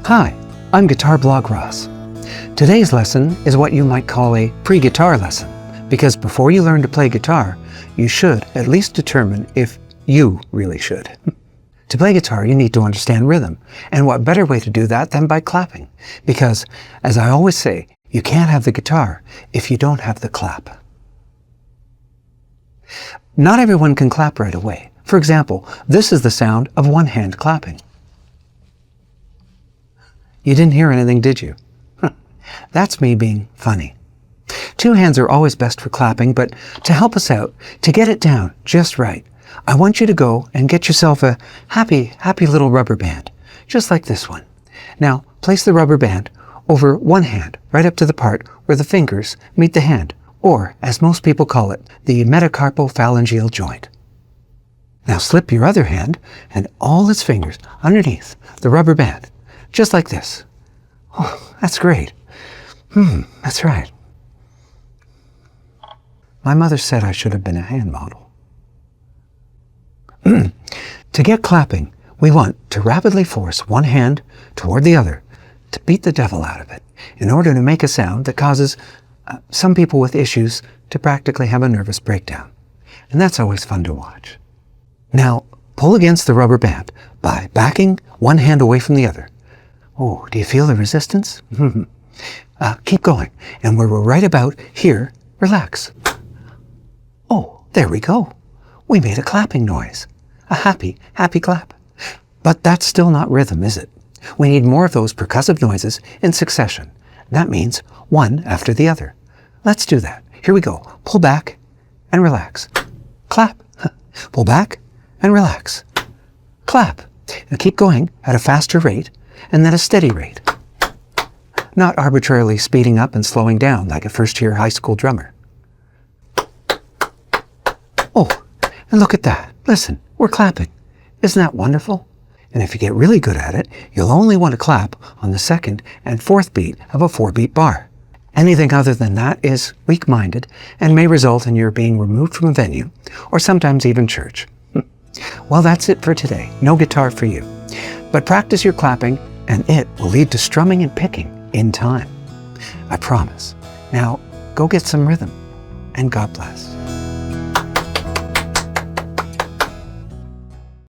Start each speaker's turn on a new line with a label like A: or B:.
A: Hi, I'm Guitar Blog Ross. Today's lesson is what you might call a pre-guitar lesson, because before you learn to play guitar, you should at least determine if you really should. To play guitar, you need to understand rhythm, and what better way to do that than by clapping? Because, as I always say, you can't have the guitar if you don't have the clap. Not everyone can clap right away. For example, this is the sound of one hand clapping. You didn't hear anything, did you? That's me being funny. Two hands are always best for clapping, but to help us out, to get it down just right, I want you to go and get yourself a happy little rubber band, just like this one. Now, place the rubber band over one hand, right up to the part where the fingers meet the hand, or, as most people call it, the metacarpophalangeal joint. Now slip your other hand and all its fingers underneath the rubber band, just like this. Oh, that's great. That's right. My mother said I should have been a hand model. To get clapping, we want to rapidly force one hand toward the other to beat the devil out of it in order to make a sound that causes some people with issues to practically have a nervous breakdown. And that's always fun to watch. Now, pull against the rubber band by backing one hand away from the other. Oh, do you feel the resistance? Keep going. And where we're right about here, relax. Oh, there we go. We made a clapping noise. A happy clap. But that's still not rhythm, is it? We need more of those percussive noises in succession. That means one after the other. Let's do that. Here we go. Pull back and relax. Clap. Pull back and relax. Clap. Now keep going at a faster rate and then a steady rate. Not arbitrarily speeding up and slowing down like a first-year high school drummer. Oh, and look at that. Listen, we're clapping. Isn't that wonderful? And if you get really good at it, you'll only want to clap on the second and fourth beat of a 4-beat bar. Anything other than that is weak-minded and may result in your being removed from a venue or sometimes even church. Well, that's it for today. No guitar for you. But practice your clapping and it will lead to strumming and picking in time. I promise. Now, go get some rhythm and God bless.